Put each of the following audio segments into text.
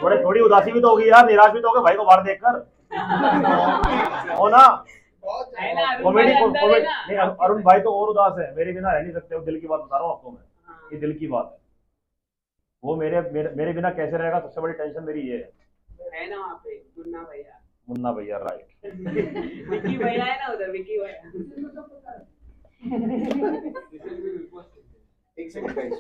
थोड़ी उदासी भी तो होगी यार, निराश भी तो होगा भाई को बाहर देखकर। हो ना। कॉमेडी नहीं, अरुण भाई तो और उदास है, मेरे बिना रह नहीं सकते, वो दिल की बात बता रहा हूँ आपको मैं, ये दिल की बात है। वो मेरे बिना कैसे रहेगा, सबसे बड़ी टेंशन मेरी ये है ना वहाँ पे मुन्ना भैया। मुन्ना भैया, राइट। विक्की भैया है ना उधर, विक्की भैया। एक सेकंड।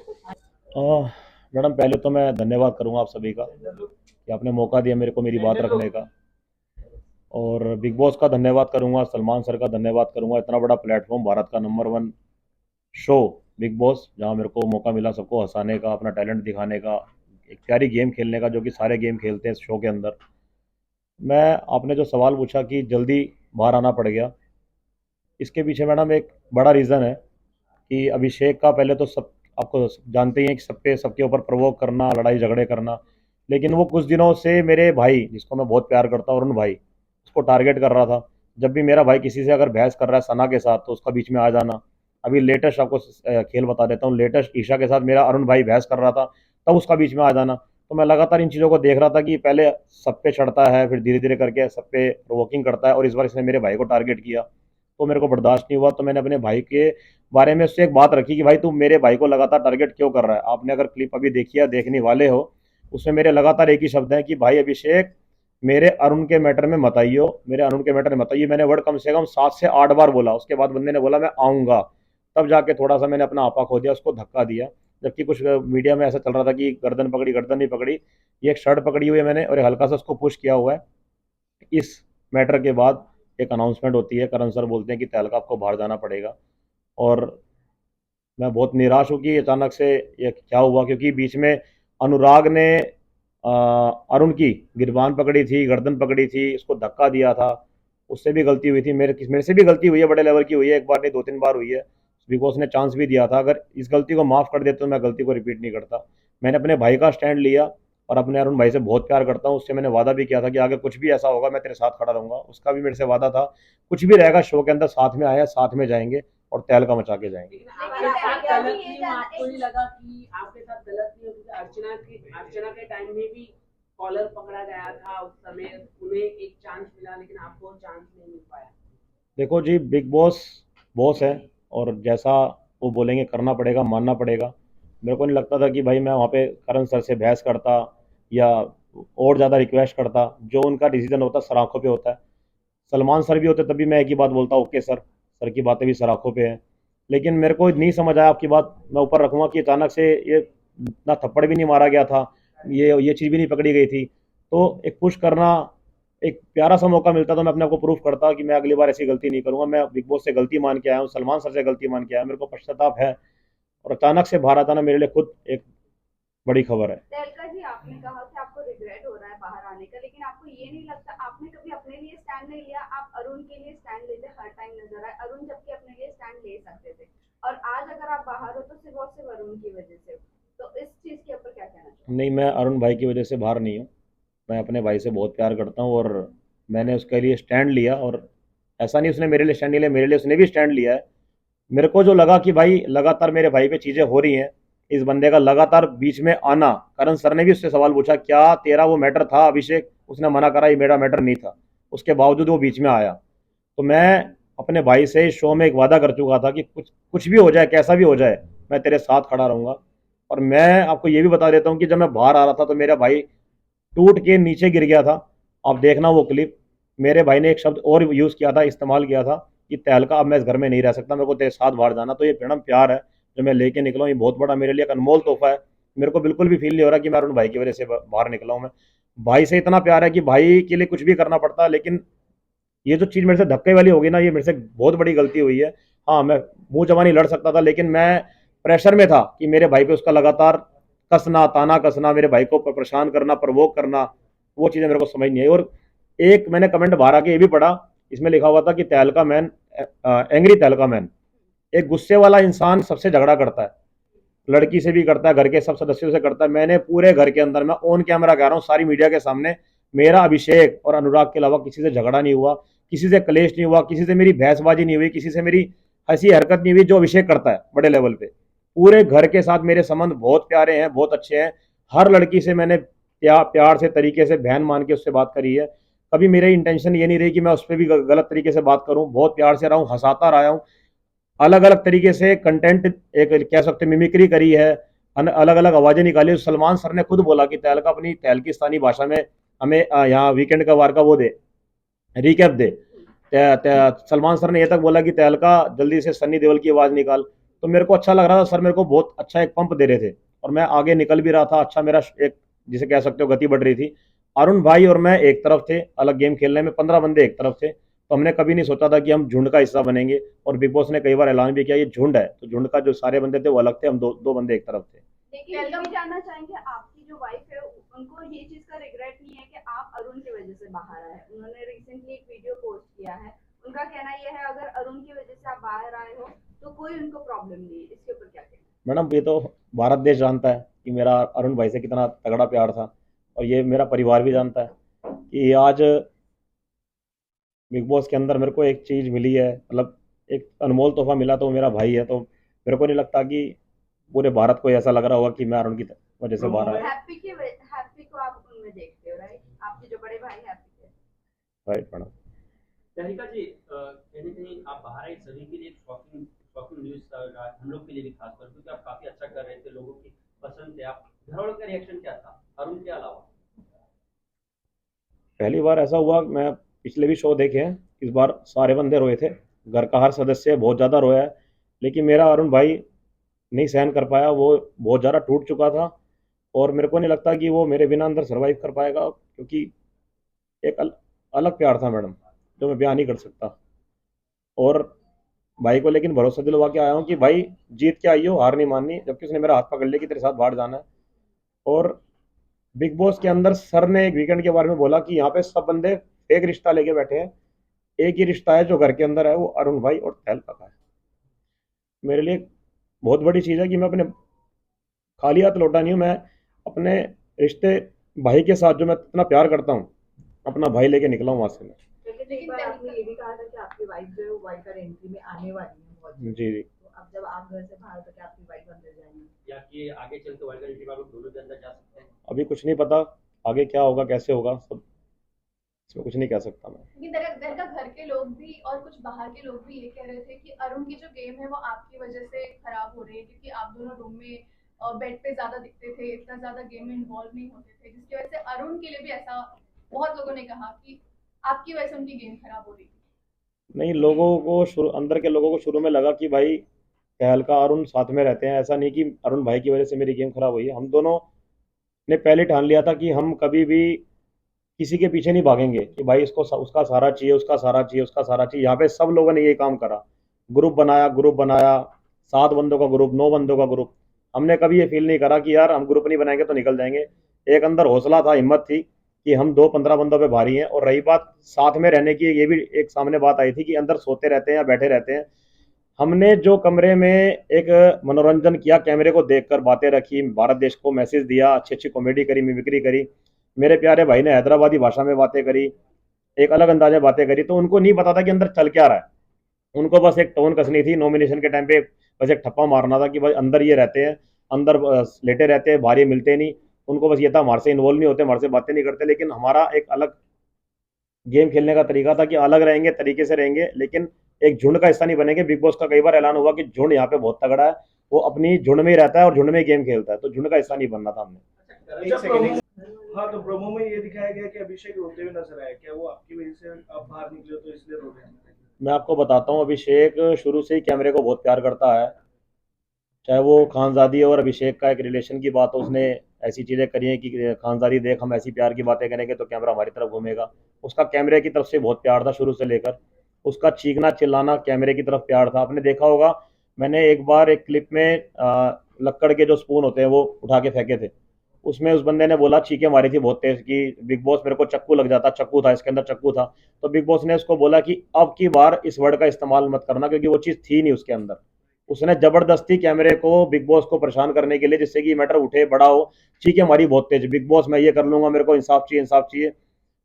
मैडम पहले तो मैं धन्यवाद करूंगा आप सभी का कि आपने मौका दिया मेरे को मेरी बात रखने का, और बिग बॉस का धन्यवाद करूंगा, सलमान सर का धन्यवाद करूंगा, इतना बड़ा प्लेटफॉर्म, भारत का नंबर 1 शो बिग बॉस, जहां मेरे को मौका मिला सबको हंसाने का, अपना टैलेंट दिखाने का, एक प्यारी गेम खेलने का, जो कि सारे गेम खेलते हैं इस शो के अंदर। मैं आपने जो सवाल पूछा कि जल्दी बाहर आना पड़ गया, इसके पीछे मैडम एक बड़ा रीज़न है कि अभिषेक का पहले तो सब आपको जानते ही हैं कि सबके ऊपर प्रवोक करना, लड़ाई झगड़े करना, लेकिन वो कुछ दिनों से मेरे भाई, जिसको मैं बहुत प्यार करता हूँ, अरुण भाई, उसको टारगेट कर रहा था। जब भी मेरा भाई किसी से अगर बहस कर रहा है सना के साथ, तो उसका बीच में आ जाना। अभी लेटेस्ट आपको खेल बता देता हूँ, लेटेस्ट ईशा के साथ मेरा अरुण भाई बहस कर रहा था, तब उसका बीच में आ जाना। तो मैं लगातार इन चीज़ों को देख रहा था कि पहले सब पे चढ़ता है, फिर धीरे धीरे करके सब पे प्रोवोकिंग करता है, और इस बार इसने मेरे भाई को टारगेट किया, तो मेरे को बर्दाश्त नहीं हुआ। तो मैंने अपने भाई के बारे में उससे एक बात रखी कि भाई तू मेरे भाई को लगातार टारगेट क्यों कर रहा है। आपने अगर क्लिप अभी देखी है, देखने वाले हो, उसमें मेरे लगातार एक ही शब्द है कि भाई अभिषेक, मेरे अरुण के मैटर में मत आइयो, मेरे अरुण के मैटर में मत आइए। मैंने वर्ड कम से कम 7 से 8 बार बोला। उसके बाद बंदे ने बोला मैं आऊँगा, तब जाके थोड़ा सा मैंने अपना आपा खो दिया, उसको धक्का दिया। जबकि कुछ मीडिया में ऐसा चल रहा था कि गर्दन पकड़ी, गर्दन नहीं पकड़ी, ये एक शर्ट पकड़ी हुई है मैंने, और हल्का सा उसको पुश किया हुआ है। इस मैटर के बाद एक अनाउंसमेंट होती है, करण सर बोलते हैं कि तहलका आपको बाहर जाना पड़ेगा, और मैं बहुत निराश हूँ कि अचानक से ये क्या हुआ, क्योंकि बीच में अनुराग ने अरुण की गिरबान पकड़ी थी, गर्दन पकड़ी थी, उसको धक्का दिया था, उससे भी गलती हुई थी, मेरे से भी गलती हुई है, बड़े लेवल की हुई है, एक बार नहीं 2-3 बार हुई है। बिग बॉस ने चांस भी दिया था, अगर इस गलती को माफ़ कर देते तो मैं गलती को रिपीट नहीं करता। मैंने अपने भाई का स्टैंड लिया, और अपने अरुण भाई से बहुत प्यार करता हूँ, उससे मैंने वादा भी किया था कि आगे कुछ भी ऐसा होगा मैं तेरे साथ खड़ा रहूँगा। उसका भी मेरे से वादा था, कुछ भी रहेगा शो के अंदर साथ में आया, साथ में जाएंगे, और तहलका मचा के जाएंगे। लेकिन आपके साथ गलत नहीं हुआ, आपको नहीं लगा कि आपके साथ गलत नहीं हुआ? अर्चना के टाइम में भी कॉलर पकड़ा गया था, उस समय उन्हें एक चांस मिला, लेकिन आपको चांस नहीं मिल पाया। देखो जी, बिग बॉस बॉस है, और जैसा वो बोलेंगे करना पड़ेगा, मानना पड़ेगा। मेरे को नहीं लगता था कि भाई मैं वहाँ पे करण सर से बहस करता या और ज़्यादा रिक्वेस्ट करता। जो उनका डिसीजन होता सर आंखों पे होता है। सलमान सर भी होते तभी मैं एक ही बात बोलता, ओके सर, सर की बातें भी सर आंखों पे हैं। लेकिन मेरे को नहीं समझ आया, आपकी बात मैं ऊपर रखूँगा, कि अचानक से ये ना थप्पड़ भी नहीं मारा गया था, ये चीज़ भी नहीं पकड़ी गई थी, तो एक पुश करना, एक प्यारा सा मौका मिलता तो मैं अपने आप को प्रूफ करता कि मैं अगली बार ऐसी गलती नहीं करूंगा। मैं बिग बॉस से गलती मान के आया हूँ, सलमान सर से गलती मान के आया, मेरे को पश्चाताप है, और अचानक से बाहर आता ना मेरे लिए खुद एक बड़ी खबर है। तहलका जी, आपने कहा कि आपको रिग्रेट हो रहा है बाहर आने का, लेकिन आपको ये नहीं लगता आपने कभी अपने लिए स्टैंड नहीं लिया? आप अरुण के लिए स्टैंड लेते हर टाइम नजर आए, अरुण जबकि अपने लिए स्टैंड ले सकते थे, और आज अगर आप बाहर हो तो सिर्फ और सिर्फ अरुण की वजह से। तो इस चीज के ऊपर क्या कहना चाहिए? नहीं, मैं अरुण भाई की वजह से बाहर नहीं हूँ। मैं अपने भाई से बहुत प्यार करता हूँ, और मैंने उसके लिए स्टैंड लिया, और ऐसा नहीं उसने मेरे लिए स्टैंड नहीं लिया, मेरे लिए उसने भी स्टैंड लिया है। मेरे को जो लगा कि भाई लगातार मेरे भाई पे चीज़ें हो रही हैं, इस बंदे का लगातार बीच में आना, करण सर ने भी उससे सवाल पूछा क्या तेरा वो मैटर था अभिषेक, उसने मना करा ये मेरा मैटर नहीं था, उसके बावजूद वो बीच में आया। तो मैं अपने भाई से इस शो में एक वादा कर चुका था कि कुछ कुछ भी हो जाए, कैसा भी हो जाए, मैं तेरे साथ खड़ा रहूँगा। और मैं आपको ये भी बता देता हूँ कि जब मैं बाहर आ रहा था तो मेरा भाई टूट के नीचे गिर गया था। आप देखना वो क्लिप, मेरे भाई ने एक शब्द और यूज़ किया था, इस्तेमाल किया था कि तहलका अब मैं इस घर में नहीं रह सकता, मेरे को तेरे साथ बाहर जाना। तो ये मैडम प्यार है जो मैं लेके निकला हूँ, ये बहुत बड़ा मेरे लिए एक अनमोल तोहफा है। मेरे को बिल्कुल भी फील नहीं हो रहा कि मैं अरुण भाई की वजह से बाहर निकला हूँ। मैं भाई से इतना प्यार है कि भाई के लिए कुछ भी करना पड़ता है, लेकिन ये जो चीज़ मेरे से धक्के वाली होगी ना, ये मेरे से बहुत बड़ी गलती हुई है। हाँ, मैं मुंह जबानी लड़ सकता था, लेकिन मैं प्रेशर में था कि मेरे भाई पे उसका लगातार कसना, ताना कसना, मेरे भाई को परेशान करना, प्रवोक करना, वो चीज़ें मेरे को समझ नहीं आई। और एक मैंने कमेंट बाहर आके ये भी पढ़ा, इसमें लिखा हुआ था कि तहलका मैन, एंग्री तहलका मैन, एक गुस्से वाला इंसान सबसे झगड़ा करता है, लड़की से भी करता है, घर के सब सदस्यों से करता है। मैंने पूरे घर के अंदर, मैं ऑन कैमरा कह रहा हूँ, सारी मीडिया के सामने, मेरा अभिषेक और अनुराग के अलावा किसी से झगड़ा नहीं हुआ, किसी से कलेश नहीं हुआ, किसी से मेरी बहसबाजी नहीं हुई, किसी से मेरी ऐसी हरकत नहीं हुई जो अभिषेक करता है बड़े लेवल पे। पूरे घर के साथ मेरे संबंध बहुत प्यारे हैं, बहुत अच्छे हैं। हर लड़की से मैंने प्यार से तरीके से बहन मान के उससे बात करी है। कभी मेरी इंटेंशन ये नहीं रही कि मैं उस पर भी गलत तरीके से बात करूं। बहुत प्यार से रहा हूं, हंसाता रहा हूं, अलग अलग तरीके से कंटेंट एक कह सकते मिमिक्री करी है, अलग अलग आवाजें निकाली। सलमान सर ने खुद बोला कि तहलका अपनी तहलकिस्तानी भाषा में हमें यहाँ वीकेंड का वार का वो दे, रिकैप दे। सलमान सर ने ये तक बोला कि तहलका जल्दी से सन्नी देओल की आवाज़ निकाल। तो मेरे को अच्छा लग रहा था, सर मेरे को बहुत अच्छा एक पंप दे रहे थे और मैं आगे निकल भी रहा था। अच्छा मेरा एक जिसे कह सकते हो गति बढ़ रही थी। अरुण भाई और मैं एक तरफ थे अलग गेम खेलने में, 15 बंदे एक तरफ थे। तो हमने कभी नहीं सोचा था कि हम झुंड का हिस्सा बनेंगे। और बिग बॉस ने कई बार ऐलान भी किया ये झुंड है, तो झुंड का जो सारे बंदे थे वो अलग थे, हम दो दो बंदे एक तरफ थे। लेकिन ये भी जानना चाहेंगे आपकी जो वाइफ है उनको ये चीज का रिग्रेट नहीं है कि आप अरुण की वजह से बाहर आए? उन्होंने रिसेंटली एक वीडियो पोस्ट किया है, उनका कहना यह है अगर अरुण की वजह से आप बाहर आए हो तो कोई उनको प्रॉब्लम नहीं है। इसके ऊपर क्या कहना है? मैडम ये तो भारत देश जानता है कि मेरा अरुण भाई से कितना तगड़ा प्यार था, और ये मेरा परिवार भी जानता है कि आज बिग बॉस के अंदर मेरे को एक चीज़ मिली है, मतलब एक अनमोल तोहफा मिला, तो वो मेरा भाई है। तो मेरे को नहीं लगता कि पूरे भारत को ऐसा लग रहा होगा कि मैं अरुण की वजह से बाहर आया। हैप्पी को आप उनमें देखते हो, राइट? आपके जो बड़े भाई हैप्पी थे। Right madam. तहलका जी, कहीं ना कहीं आप बाहर आए सभी के लिए एक शॉकिंग शॉकिंग न्यूज था, हम लोग के लिए भी खासकर, क्योंकि आप काफी अच्छा कर रहे थे, लोगों की पसंद थे। आप घर वालों का रिएक्शन क्या था अरुण के अलावा? पहली बार ऐसा हुआ, मैं पिछले भी शो देखे हैं, इस बार सारे बंदे रोए थे, घर का हर सदस्य बहुत ज़्यादा रोया है। लेकिन मेरा अरुण भाई नहीं सहन कर पाया, वो बहुत ज़्यादा टूट चुका था। और मेरे को नहीं लगता कि वो मेरे बिना अंदर सर्वाइव कर पाएगा, क्योंकि एक अलग प्यार था मैडम, जो मैं बयान नहीं कर सकता। और भाई को लेकिन भरोसा दिलवा के आया हूँ कि भाई जीत के आई हो, हार नहीं माननी, जबकि उसने मेरा हाथ पकड़ लिया कि तेरे साथ बाहर जाना है। और बिग बॉस के अंदर सर ने एक वीकेंड के बारे में बोला कि यहाँ पे सब बंदे फेक रिश्ता लेके बैठे हैं, एक ही रिश्ता है जो घर के अंदर है, वो अरुण भाई और तहलका का है। मेरे लिए बहुत बड़ी चीज़ है कि मैं अपने खाली हाथ लौटा नहीं हूँ। मैं अपने रिश्ते भाई के साथ जो मैं इतना प्यार करता हूँ, अपना भाई लेके निकला हूँ वहाँ से मैं। लेकिन एक बार आपने ये भी कहा था कि आपकी वाइफ जो है वो वाइटर एंट्री में आने वाली है बहुत जल्द। जी जी। तो अब जब आप घर से बाहर तो क्या आपकी वाइफ अंदर जाएंगी? या कि आगे चल के वर्ल्ड एंट्री वालों दोनों के अंदर जा सकते हैं? अभी कुछ नहीं पता आगे क्या होगा कैसे होगा, सब इसमें कुछ नहीं कह सकता मैं। लेकिन दरअसल घर के लोग भी और कुछ बाहर के लोग भी ये कह रहे थे कि अरुण की जो गेम है वो आपकी वजह से खराब हो रही है, क्योंकि आप दोनों रूम में बेड पे ज्यादा दिखते थे, इतना ज्यादा गेम में इन्वॉल्व नहीं होते थे, जिसकी वजह से अरुण के लिए भी ऐसा बहुत लोगों ने कहा कि आपकी वजह से उनकी गेम खराब हो रही थी। नहीं, लोगों को अंदर के लोगों को शुरू में लगा कि भाई तहलका अरुण साथ में रहते हैं, ऐसा नहीं कि अरुण भाई की वजह से मेरी गेम खराब हुई है। हम दोनों ने पहले ठान लिया था कि हम कभी भी किसी के पीछे नहीं भागेंगे कि भाई इसको उसका सहारा चाहिए, उसका सहारा चाहिए, उसका सहारा चाहिए। यहाँ पे सब लोगों ने ये काम करा, ग्रुप बनाया, 7 बंदों का ग्रुप, 9 बंदों का ग्रुप। हमने कभी ये फील नहीं करा कि यार हम ग्रुप नहीं बनाएंगे तो निकल जाएंगे। एक अंदर हौसला था, हिम्मत थी कि हम 15 बंदों पे भारी हैं। और रही बात साथ में रहने की, ये भी एक सामने बात आई थी कि अंदर सोते रहते हैं या बैठे रहते हैं। हमने जो कमरे में एक मनोरंजन किया, कैमरे को देखकर बातें रखी, भारत देश को मैसेज दिया, अच्छी अच्छी कॉमेडी करी, मिमिक्री करी। मेरे प्यारे भाई ने हैदराबादी भाषा में बातें करी, एक अलग अंदाज में बातें करी। तो उनको नहीं पता था कि अंदर चल क्या रहा है, उनको बस एक टोन कसनी थी नॉमिनेशन के टाइम पे, बस एक ठप्पा मारना था कि भाई अंदर ये रहते हैं, अंदर लेटे रहते हैं, बाहर ये मिलते नहीं। उनको बस ये था हमारे से इन्वॉल्व नहीं होते, हमारे से बातें नहीं करते। लेकिन हमारा एक अलग गेम खेलने का तरीका था कि अलग रहेंगे, तरीके से रहेंगे, लेकिन एक झुंड का हिस्सा नहीं बनेंगे। बिग बॉस का कई बार ऐलान हुआ कि झुंड यहाँ पे बहुत तगड़ा है, वो अपनी झुंड में ही रहता है और झुंड में ही गेम खेलता है, तो झुंड का हिस्सा नहीं बनना था हमने। एक सेकंड। हाँ, तो प्रोमो में ये दिखाया गया कि अभिषेक रोते हुए नजर आया, क्या वो आपकी वजह से आप बाहर निकले तो इसलिए रो रहे हैं? मैं आपको बताता हूँ, अभिषेक शुरू से ही कैमरे को बहुत प्यार करता है। चाहे वो खानजादी और अभिषेक का एक रिलेशन की बात हो, उसने ऐसी चीज़ें करी हैं कि खानजादी देख हम ऐसी प्यार की बातें करेंगे तो कैमरा हमारी तरफ घूमेगा। उसका कैमरे की तरफ से बहुत प्यार था शुरू से लेकर, उसका चीखना चिल्लाना कैमरे की तरफ प्यार था। आपने देखा होगा, मैंने एक बार एक क्लिप में लक्कड़ के जो स्पून होते हैं वो उठा के फेंके थे, उसमें उस बंदे ने बोला, चीखें मारी थी बहुत तेज कि बिग बॉस मेरे को चक्कू लग जाता, चक्कू था इसके अंदर, चक्कू था। तो बिग बॉस ने उसको बोला कि अब की बार इस वर्ड का इस्तेमाल मत करना, क्योंकि वो चीज़ थी नहीं उसके अंदर। उसने जबरदस्ती कैमरे को, बिग बॉस को परेशान करने के लिए, जिससे कि मैटर उठे बड़ा हो, चीखें मारी बहुत तेज, बिग बॉस मैं ये कर लूंगा, मेरे को इंसाफ चाहिए, इंसाफ चाहिए,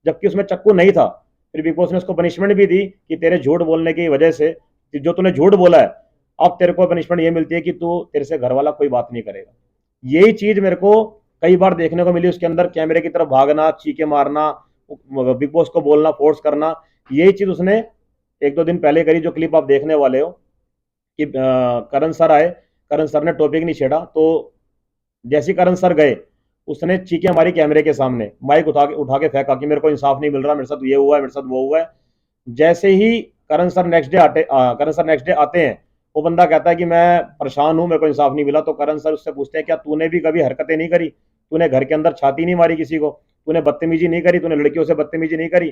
जबकि उसमें चक्कू नहीं था। फिर बिग बॉस ने उसको पनिशमेंट भी दी कि तेरे झूठ बोलने की वजह से, जो तूने झूठ बोला है, अब तेरे को पनिशमेंट ये मिलती है कि तू, तेरे से घर वाला कोई बात नहीं करेगा। यही चीज मेरे को कई बार देखने को मिली उसके अंदर कैमरे की तरफ भागना, चीखे मारना, बिग बॉस को बोलना, फोर्स करना। यही चीज उसने 1-2 दिन पहले करी, जो क्लिप आप देखने वाले हो कि करण सर आए, करण सर ने टॉपिक नहीं छेड़ा, तो जैसे ही करण सर गए उसने चीखें मारी कैमरे के सामने, माइक उठा के फेंका कि मेरे को इंसाफ नहीं मिल रहा, मेरे साथ ये हुआ है, मेरे साथ वो हुआ है। जैसे ही करण सर नेक्स्ट डे आते हैं, वो बंदा कहता है कि मैं परेशान हूं, मेरे को इंसाफ नहीं मिला। तो करण सर उससे पूछते हैं क्या तूने भी कभी हरकतें नहीं करी, तूने घर के अंदर छाती नहीं मारी किसी को, तूने बदतमीजी नहीं करी, तूने लड़कियों से बदतमीजी नहीं करी।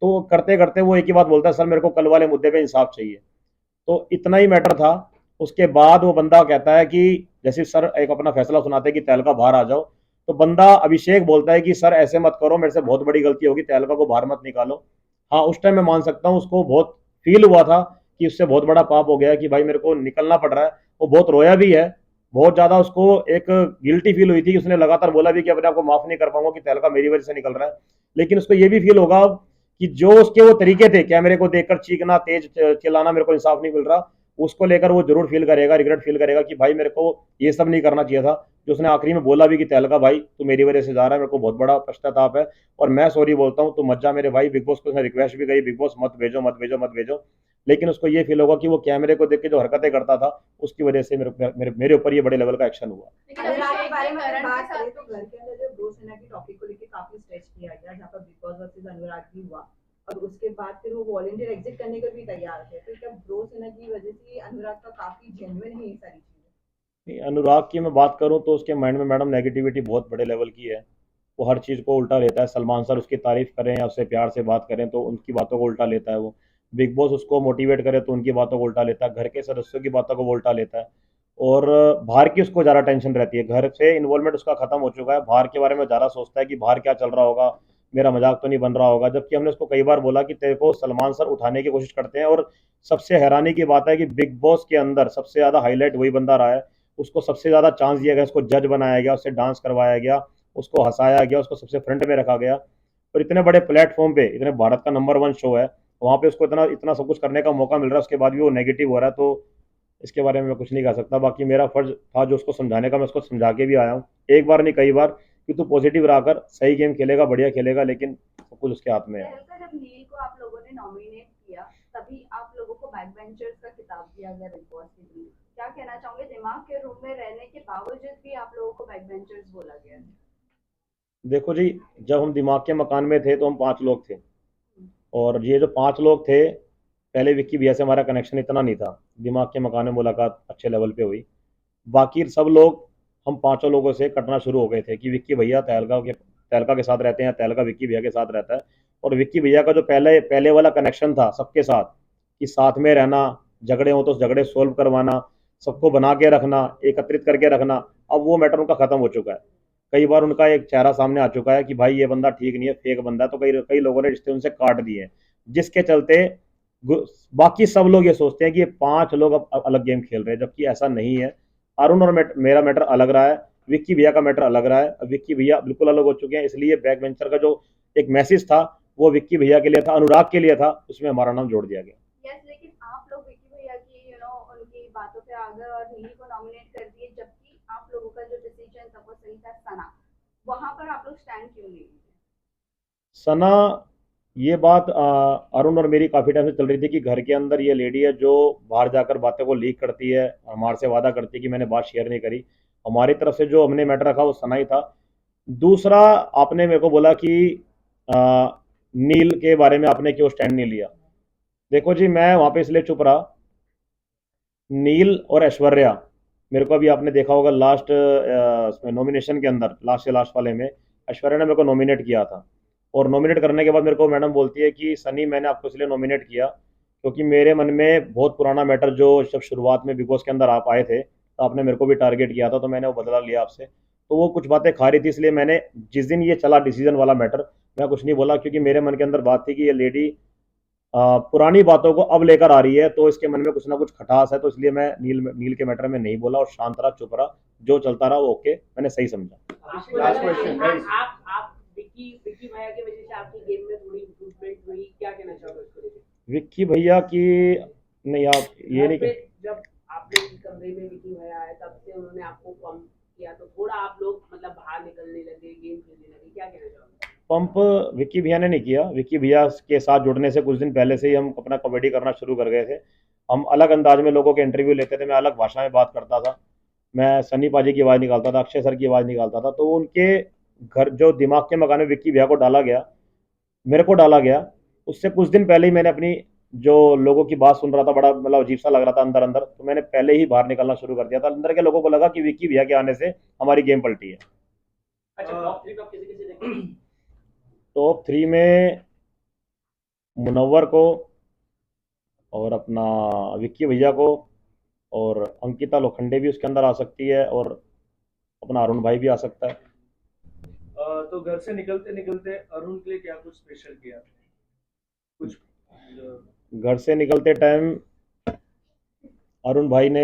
तो करते करते वो एक ही बात बोलता है, सर मेरे को कल वाले मुद्दे पे इंसाफ चाहिए। तो इतना ही मैटर था। उसके बाद वो बंदा कहता है कि जैसे सर एक अपना फैसला सुनाते हैं कि तहलका बाहर आ जाओ, तो बंदा अभिषेक बोलता है कि सर ऐसे मत करो, मेरे से बहुत बड़ी गलती होगी, तहलका को बाहर मत निकालो। हाँ, उस टाइम मैं मान सकता हूँ, उसको बहुत फील हुआ था कि उससे बहुत बड़ा पाप हो गया है कि भाई मेरे को निकलना पड़ रहा है। वो बहुत रोया भी है, बहुत ज्यादा उसको एक गिल्टी फील हुई थी कि उसने लगातार बोला भी कि अपने आप को माफ नहीं कर पाऊंगा कि तहलका मेरी वजह से निकल रहा है। लेकिन उसको ये भी फील होगा कि जो उसके वो तरीके थे कैमरे को देखकर चीखना, तेज चिल्लाना, मेरे को इंसाफ नहीं मिल रहा, उसको लेकर वो जरूर फील करेगा, रिग्रेट फील करेगा कि भाई मेरे को ये सब नहीं करना चाहिए था। जो उसने आखिरी में बोला भी कि तहलका भाई तू मेरी वजह से जा रहा है, मेरे को बहुत बड़ा पश्चाताप है और मैं सॉरी बोलता हूँ, तू मत जा मेरे भाई। बिग बॉस को उसने रिक्वेस्ट भी करी, बिग बॉस मत भेजो मत भेजो मत भेजो। लेकिन उसको ये फील होगा कि वो कैमरे को देख के जो हरकतें करता था उसकी वजह से मेरे ऊपर ये बड़े लेवल का एक्शन हुआ। लेकिन अगर अभिषेक आपके बारे ने में अगर करण बात के करें साथ तो घर के अंदर जो ब्रो सेना की टॉपिक को लेकर काफी स्ट्रेच किया गया, जहाँ पर बिग बॉस वर्सेस अनुराग भी हुआ और उसके बाद फिर वो वॉलंटियर एग्जिट करने को भी तैयार थे। तो क्या ब्रो सेना की वजह से अनुराग का काफी जेन्युइन है ये सारी चीजें? नहीं, अनुराग की मैं बात करूं तो उसके माइंड में मैडम नेगेटिविटी बहुत बड़े लेवल की है। वो हर चीज़ को उल्टा लेता है, सलमान सर उसकी तारीफ करें या उससे प्यार से बात करें तो उनकी बातों को उल्टा लेता है वो। बिग बॉस उसको मोटिवेट करे तो उनकी बातों को उल्टा लेता है, घर के सदस्यों की बातों को वो उल्टा लेता है। और बाहर की उसको ज़्यादा टेंशन रहती है, घर से इन्वॉल्वमेंट उसका खत्म हो चुका है, बाहर के बारे में ज़्यादा सोचता है कि बाहर क्या चल रहा होगा, मेरा मजाक तो नहीं बन रहा होगा। जबकि हमने उसको कई बार बोला कि तेरे को सलमान सर उठाने की कोशिश करते हैं। और सबसे हैरानी की बात है कि बिग बॉस के अंदर सबसे ज़्यादा हाईलाइट वही बंदा रहा है, उसको सबसे ज़्यादा चांस दिया गया, उसको जज बनाया गया, उससे डांस करवाया गया, उसको हंसाया गया, उसको सबसे फ्रंट में रखा गया। और इतने बड़े प्लेटफॉर्म पे, इतने भारत का नंबर 1 शो है, वहाँ पे उसको इतना इतना सब कुछ करने का मौका मिल रहा है, उसके बाद भी वो नेगेटिव हो रहा है। तो इसके बारे में मैं कुछ नहीं कह सकता। बाकी मेरा फर्ज था जो उसको समझाने का, मैं उसको समझा के भी आया हूँ एक बार नहीं कई बार, कि तू पॉजिटिव रहकर सही गेम खेलेगा, बढ़िया खेलेगा, लेकिन सब कुछ उसके हाथ में है। तहलका, जब नील को आप लोगों ने नॉमिनेट किया तभी आप लोगों को बैक बेंचर्स का खिताब दिया गया बिग बॉस के लिए। क्या कहना चाहोगे, दिमाग के रूम में रहने के बावजूद भी आप लोगों को बैक बेंचर्स बोला गया? देखो जी, जब हम दिमाग के मकान में थे तो हम 5 लोग थे, और ये जो 5 लोग थे, पहले विक्की भैया से हमारा कनेक्शन इतना नहीं था, दिमाग के मकान में मुलाकात अच्छे लेवल पे हुई। बाकी सब लोग, हम 5 लोगों से कटना शुरू हो गए थे कि विक्की भैया तहलका के साथ रहते हैं, तहलका विक्की भैया के साथ रहता है। और विक्की भैया का जो पहले पहले वाला कनेक्शन था सबके साथ, कि साथ में रहना, झगड़े हो तो झगड़े सोल्व करवाना, सबको बना के रखना, एकत्रित करके रखना, अब वो मैटर उनका खत्म हो चुका है। कई बार उनका एक चेहरा सामने आ चुका है कि भाई ये बंदा ठीक नहीं है, फेक बंदा है, तो कई कई लोगों ने रिश्ते उनसे काट दिए हैं, जिसके चलते बाकी सब लोग ये सोचते हैं कि ये 5 लोग अब अलग गेम खेल रहे हैं, जबकि ऐसा नहीं है। अरुण और मेरा मैटर अलग रहा है, विक्की भैया का मैटर अलग रहा है। अब विक्की भैया बिल्कुल अलग हो चुके हैं, इसलिए बैक वेंचर का जो एक मैसेज था वो विक्की भैया के लिए था, अनुराग के लिए था, उसमें हमारा नाम जोड़ दिया गया। यस, लेकिन आप लोग विकी भैया की उनकी बातों पे आ गए और नील को नॉमिनेट कर दिए, जबकि आप लोगों का जो डिसीजन था वो सही था। सना, वहां पर आप लोग स्टैंड क्यों नहीं लिए? सना, ये बात अरुण और मेरी काफ़ी टाइम से चल रही थी कि घर के अंदर ये लेडी है जो बाहर जाकर बातें को लीक करती है, हमारे से वादा करती है कि मैंने बात शेयर नहीं करी। हमारी तरफ से जो हमने मैटर रखा वो सना ही था। दूसरा, आपने मेरे को बोला कि आ, नील के बारे में आपने क्यों स्टैंड नहीं लिया। देखो जी, मैं वहाँ पे इसलिए चुप रहा, नील और ऐश्वर्या, मेरे को अभी आपने देखा होगा लास्ट नॉमिनेशन के अंदर, लास्ट से लास्ट वाले में ऐश्वर्या ने मेरे को नॉमिनेट किया था। और नॉमिनेट करने के बाद मेरे को मैडम बोलती है कि सनी, मैंने आपको इसलिए नॉमिनेट किया क्योंकि मेरे मन में बहुत पुराना मैटर, जो जब शुरुआत में बिग बॉस के अंदर आप आए थे तो आपने मेरे को भी टारगेट किया था, तो मैंने वो बदला लिया आपसे। तो वो कुछ बातें खा रही थी, इसलिए मैंने, जिस दिन ये चला डिसीजन वाला मैटर, मैं कुछ नहीं बोला, क्योंकि मेरे मन के अंदर बात थी कि ये लेडी पुरानी बातों को अब लेकर आ रही है, तो इसके मन में कुछ ना कुछ खटास है, तो इसलिए मैं नील के मैटर में नहीं बोला और शांत रहा, चुप रहा, जो चलता रहा वो ओके, मैंने सही समझा। आपको Last लगा question, कि guys. आप विक्की भैया की वजह से आपकी गेम में थोड़ी इम्प्रूवमेंट हुई, क्या कहना चाहोगे उसको लेकर? विक्की भैया की, नहीं आप ये नहीं घर पे जब आपने कमरे में विक्की भैया आए तब से उन्होंने आपको कम किया, तो थोड़ा आप लोग मतलब बाहर निकल बदलने लगे, गेम खेलने लगे, क्या कहना चाहोगे? पंप विक्की भैया ने नहीं किया। विक्की भैया के साथ जुड़ने से कुछ दिन पहले से ही हम अपना कबड्डी करना शुरू कर गए थे। हम अलग अंदाज में लोगों के इंटरव्यू लेते थे, मैं अलग भाषा में बात करता था, मैं सन्नी पाजी की आवाज़ निकालता था, अक्षय सर की आवाज़ निकालता था। तो उनके घर जो दिमाग के मकान में विक्की भैया को डाला गया, मेरे को डाला गया, उससे कुछ दिन पहले ही मैंने अपनी जो लोगों की बात सुन रहा था, बड़ा मतलब अजीब सा लग रहा था अंदर अंदर, तो मैंने पहले ही बाहर निकलना शुरू कर दिया था। अंदर के लोगों को लगा कि विक्की भैया के आने से हमारी गेम पलटी है। अच्छा, टॉप 3 टॉप किसे किसे देखेंगे? टॉप 3 में मुनव्वर को, और अपना विक्की भैया को, और अंकिता लोखंडे भी उसके अंदर आ सकती है, और अपना अरुण भाई भी आ सकता है। तो घर से निकलते निकलते अरुण के लिए क्या कुछ स्पेशल किया कुछ घर से निकलते टाइम अरुण भाई ने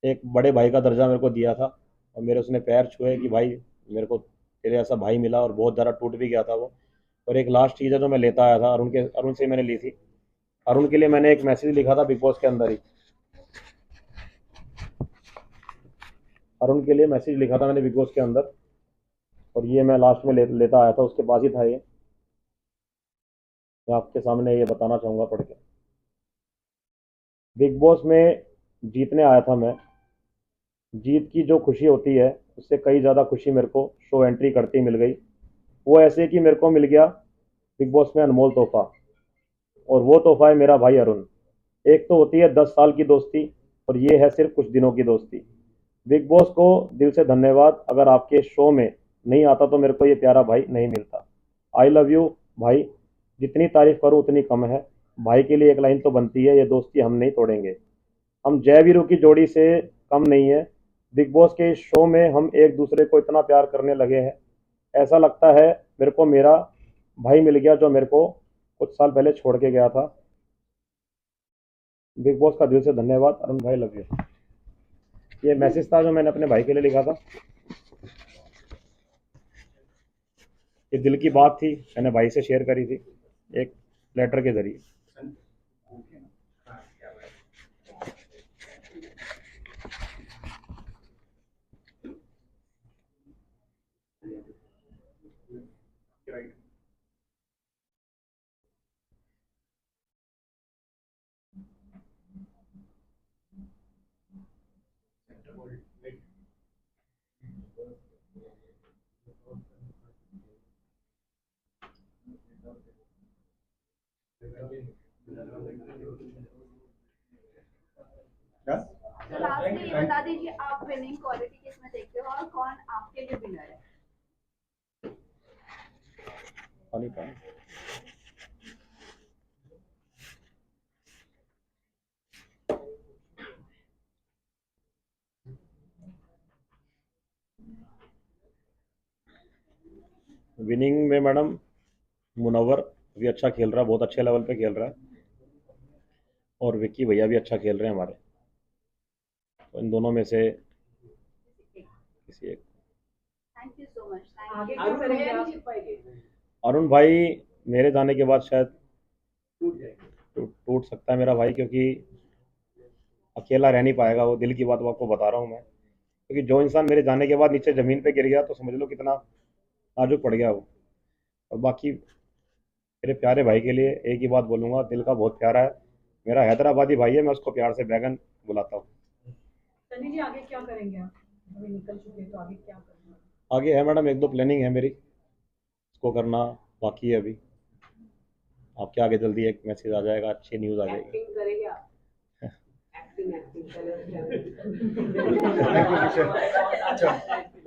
एक बड़े भाई का दर्जा मेरे को दिया था, और मेरे उसने पैर छुए कि भाई मेरे को तेरे ऐसा भाई मिला, और बहुत ज़्यादा टूट भी गया था वो। और एक लास्ट चीज़ है जो मैं लेता आया था अरुण से मैंने ली थी। अरुण के लिए मैंने एक मैसेज लिखा था बिग बॉस के अंदर ही, अरुण के लिए मैसेज लिखा था मैंने बिग बॉस के अंदर, और ये मैं लास्ट में लेता आया था, उसके पास ही था ये। मैं आपके सामने ये बताना चाहूँगा पढ़ के। बिग बॉस में जीतने आया था मैं। जीत की जो खुशी होती है उससे कई ज़्यादा खुशी मेरे को शो एंट्री करती मिल गई। वो ऐसे कि मेरे को मिल गया बिग बॉस में अनमोल तोहफा, और वो तोहफा है मेरा भाई अरुण। एक तो होती है 10 साल की दोस्ती, और ये है सिर्फ कुछ दिनों की दोस्ती। बिग बॉस को दिल से धन्यवाद, अगर आपके शो में नहीं आता तो मेरे को ये प्यारा भाई नहीं मिलता। आई लव यू भाई, जितनी तारीफ करूँ उतनी कम है। भाई के लिए एक लाइन तो बनती है, ये दोस्ती हम नहीं तोड़ेंगे। हम जय वीरू की जोड़ी से कम नहीं है। बिग बॉस के इस शो में हम एक दूसरे को इतना प्यार करने लगे हैं, ऐसा लगता है मेरे को मेरा भाई मिल गया जो मेरे को कुछ साल पहले छोड़ के गया था। बिग बॉस का दिल से धन्यवाद अरुण भाई, लव यू। ये मैसेज था जो मैंने अपने भाई के लिए लिखा था। ये दिल की बात थी, मैंने भाई से शेयर करी थी एक लेटर के जरिए। तो लास्ट में ये बता दीजिए, आप विनिंग क्वालिटी किसमें देखते हो और कौन आपके लिए विनर है? पानी पानी। विनिंग में मैडम मुनव्वर भी अच्छा खेल रहा है, बहुत अच्छे लेवल पे खेल रहा है, और विक्की भैया भी अच्छा खेल रहे हैं हमारे। तो इन दोनों में से किसी एक। Thank you so much. आगे थैंक क्या अरुण करेंगे भैया नहीं आप? जीत पाएंगे? अरुण भाई मेरे जाने के बाद शायद टूट जाएगा। टूट सकता है मेरा भाई, क्योंकि अकेला रह नहीं पाएगा वो। दिल की बात वो आपको बता रहा हूँ मैं, क्योंकि जो इंसान मेरे जाने के बाद नीचे ज़मीन पे गिर गया तो समझ लो कितना नाजुक पड़ गया वो। और बाकी मेरे प्यारे भाई के लिए एक ही बात बोलूँगा, दिल का बहुत प्यारा है, मेरा हैदराबादी भाई है, मैं उसको प्यार से बैगन बुलाता हूँ। सनी जी आगे क्या करेंगे आप? अभी निकल चुके हैं तो आगे क्या करेंगे? आगे है मैडम 1-2 प्लानिंग है मेरी, उसको करना बाकी है अभी। आपके आगे जल्दी एक मैसेज आ जाएगा, अच्छी न्यूज़ आ जाएगी। एक्टिंग करेंगे आप? Acting acting thank you.